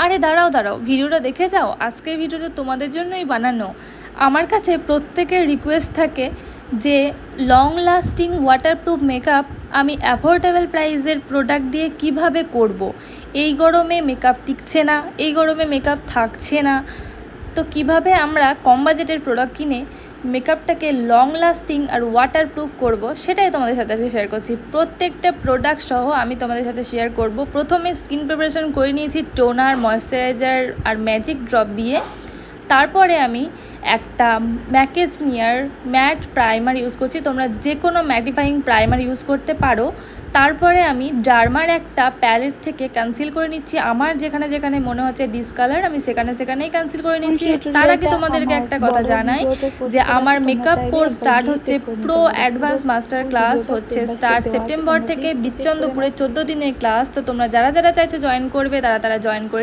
আরে দাঁড়াও দাঁড়াও, ভিডিওটা দেখে যাও। আজকের ভিডিওটা তোমাদের জন্যই বানানো। আমার কাছে প্রত্যেকের রিকোয়েস্ট থাকে যে লং লাস্টিং ওয়াটারপ্রুফ মেকআপ আমি অ্যাফোর্ডেবল প্রাইসের প্রোডাক্ট দিয়ে কিভাবে করব। এই গরমে মেকআপ টিকছে না, এই গরমে মেকআপ থাকছে না, তো কিভাবে আমরা কম বাজেটের প্রোডাক্ট কিনে মেকআপটাকে লং লাস্টিং আর ওয়াটারপ্রুফ করব, সেটাই তোমাদের সাথে আজকে শেয়ার করছি। প্রত্যেকটা প্রোডাক্ট সহ আমি তোমাদের সাথে শেয়ার করব। প্রথমে স্কিন প্রিপারেশন করে নিয়েছি টোনার, ময়শ্চারাইজার আর ম্যাজিক ড্রপ দিয়ে। তারপরে আমি একটা ম্যাকেজনিয়ার ম্যাট প্রাইমার ইউজ করছি, তোমরা যে কোনো ম্যাটিফাইং প্রাইমার ইউজ করতে পারো। তারপরে আমি ডার্মার একটা প্যালেট থেকে কনসিল করে নিচ্ছি। আমার যেখানে যেখানে মনে হচ্ছে ডিসকালার আমি সেখানেই কনসিল করে নিচ্ছি। তার আগে তোমাদেরকে একটা কথা জানাই যে আমার মেকআপ কোর্স স্টার্ট হচ্ছে, প্রো অ্যাডভান্স মাস্টার ক্লাস হচ্ছে স্টার্ট সেপ্টেম্বর থেকে। বিচ্চন্দপুরে 14 দিনের ক্লাস। তো তোমরা যারা যারা চাইছো জয়েন করবে তারা জয়েন করে